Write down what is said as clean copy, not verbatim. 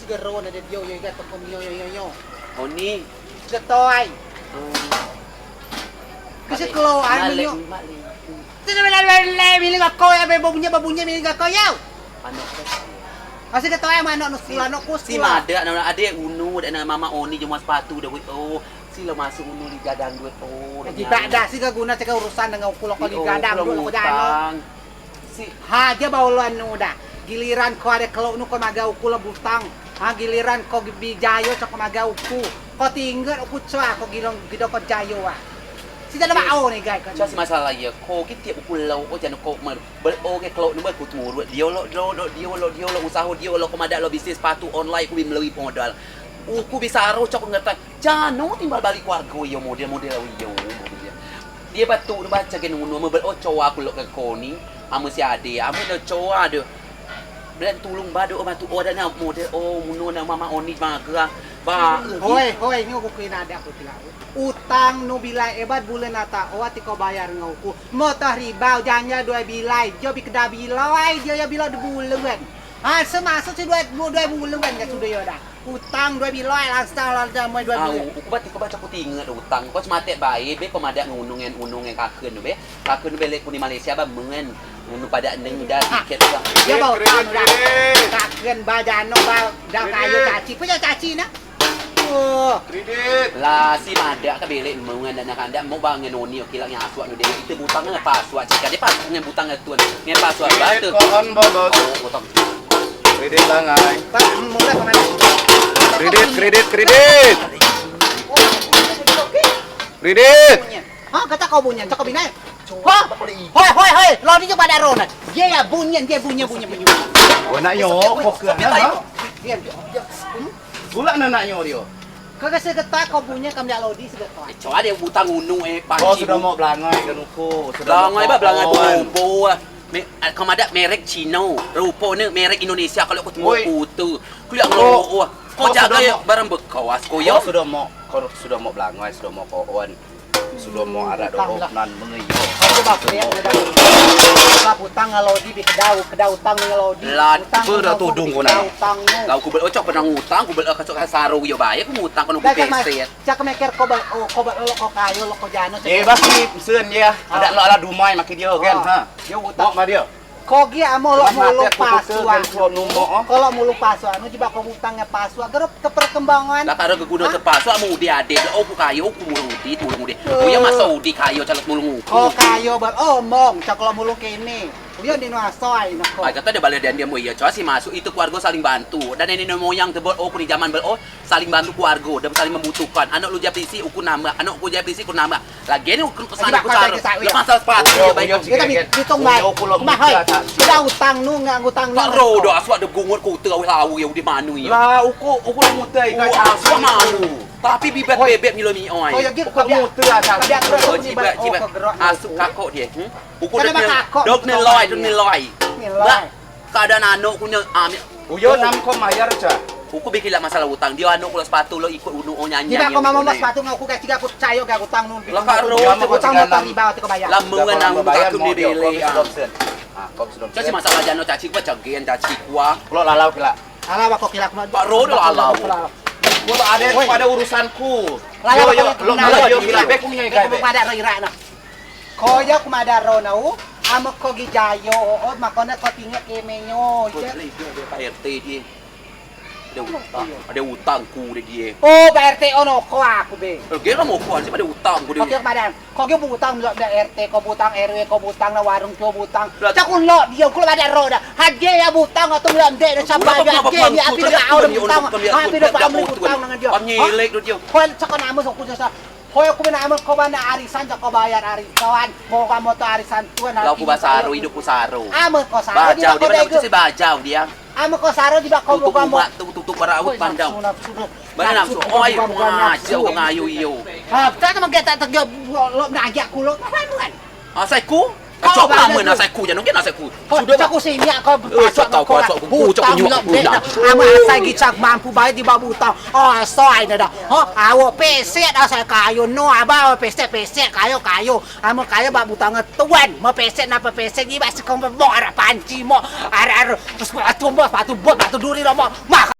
siguro na yo yo gat ko yo yo yo yo. Oni. Gatoy. Kasi klo ano yo. Tidak benar bilang ako ya babunya bilang ako ya. Ano? Kasi gatoy mano no sulano ko Si Mada na ade uno dan mama Oni cuma sepatu dah oh. Sila masuk uno di gadang duit oh. Di ada sih guna cek urusan dengan kulo ko di gadang dulu ko dano. Si haja baulan udah. Giliran ko ada kalau nu ko magaw kulo butang. Ha giliran ko bijayo sa ko magaw ku. Ko tinggal ko tswa ko gilong gido ko jayo wa. Sida na bao ni guys. Just masalah ya, ko kita pulau ko jangan ko beroke kalau nu ku temu dia lo usaha dia lo komada lo bisnis sepatu online ku melalui modal. Ku bisa aro cok ngerti. Jano timbal balik keluarga yo model-model yo. Dia batu nu baca ke nu mo bel cowa ku lo ke koni, ame si ade, ame no cowa de. Belan tulung bado batu ada na model muno na mama Oni maga. Ba, hoy, ni ko kinada ko tila. Utang no bilay ebat bulan nata ati ko bayar ngau ku. Motah riba janya 2 bilay, jo bi kada bilay, dia ya bilay 2 bulan. Ha semasuk si 2 bulan kan sudah ya dah. Utang 2 bilay langsung langsung mai 2 bulan. Ku baca ku tinggal utang. Ko cuma tek bae be pemada ngunungen kakeun be. Kakeun be lek ku di Malaysia ba mengen. Unu pada neng dah tiket dah. Ya bau utang dah. Kakeun badano ba dah kayu caci. Punya caci na. Kredit. Lah si Mada ka belek mengen dan kanda mau bangen Oni kilang yang asuak nu dia itu butangnya paswa cika dia pas ngen butang tuan. Ngen paswa batu. Kon bobos. Butang. Kredit langai. Pak mulai kemana? Kredit. Hah, kata kau bunyian, cakap binai. Hoi, lo ni juga ada rona. Dia ya bunyian. Oh nak yo, fokus ha. Dia. Pula nak yo dia. Kagak segetak kau bunyian kam dak lodi segetak. Coba dia butang unu panci. Oh sudah mau belangai kan uku. Belangai ba belangai rupo. Kamu ada merek Cina, rupo ni merek Indonesia kalau aku temu putu. Kuliah ngeluh. Kau jaga ya barang bekas kau ya. Sudah mau belangai, sudah mau kawan. Sudah mau ada nan mengeyo. Kau bak dia dah. Utang ngalodi bi kedau utang ngalodi. Sudah tudung kau nak. Kau ku bel pernah ngutang, ku bel kasuk saru yo bae, ku ngutang kono ku peset. Cak meker kau lo kayu lo kau jano. Basi seun dia. Ada lo ala dumai makin dia kan ha. Dia utang Mok dia. Kau gia mulu pasua. Numo. Kalau mulu pasua, nu jiba kau utangnya pasua, gerep ke perkembangan. Lah karo keguna ke pasu amu di ade, ku kayu ku mulung di tulung di. Oh ya masa di kayu calak mulung. Oh kayu omong, cak kalau mulung kene. Dia di nuasoi nak. Ay kata dia balik dan dia mau iya, coba sih masuk itu keluarga saling bantu. Dan nenek moyang tebel ku di zaman saling bantu keluarga dan saling membutuhkan. Anak lu japisi uku nama, anak ku japisi ku nama. Lagi ni kesana ku sar. Masalah sepatu ya baik. Kita hitung baik. Mahal. Kita utang nu ngutang nu. Tak ro dah aswak de gungut ku teu lawu ya di manu ya. Lah uku mutai Kau aswak manu. Tapi bibet bebek milo mi oi. Oh ya gitu kau mutai asal. Cibat asuk kakok dia. Uku dok nilai Lah, keadaan anak punya Uyo nam ko mayar ca. Aku bikin lah masalah utang. Dia anak kula sepatu lo ikut unu nyanyi. Jika kau mau sepatu ngaku kayak tiga aku cayo kayak utang nu. Lah karo utang motor riba tu kau bayar. Lamungan nang aku ni beli. Kau sudah. Jadi masalah jano caci gua cagian caci gua. Kalau lalau kila. Alah kok kila aku. Pak Ro lalau. Kalau ada pada urusanku. Yo kila be ku nyai Kau pada ira na. Kau ya ku madaro na u. Amo ko gijayo makona ko tinggal kemenyo. Pak RT dia. Ada utangku dia. Oh, Pak RT ono ko aku be. Dia mau kuan sih ada utang ku dia. Kau badan. Kau ge butang lo da RT, kau butang RW, kau butang na warung kau butang. Cak kun lo dia ku ada roda. Hadje ya butang atau lo ande na sabay ya. Ge api na au butang. Api na pamli butang nang dia. Pamilek do dia. Kau cak na amo ko sa. Kau aku bina kau bana arisan cak kau bayar arisan. Mau kamu tu arisan tuan. Lau ku basaru hidupku saru. Amo ko sa. Bajau dia macam si bajau dia. Amo ko saro di ba kau Tutup kamu. tutup baraut pandang. Mana nafsu? Oi, ngaji aku ngayu iyo. Ha, tak nak kita tak lo nak ajak ku lo. Apa Asaiku? Kacau kamu asaiku jangan kena asaiku. Sudah aku sini aku pasok kau cak nyok. Ama asai gicak mampu bayar di babu tau. Oh, soai dah. Ha, awo peset asai kayu no aba peset kayu. Ama kayu babu tau ngetuan. Mau peset napa peset ni bas kau mau panci mau. Ar sepatu bot duri lo mau.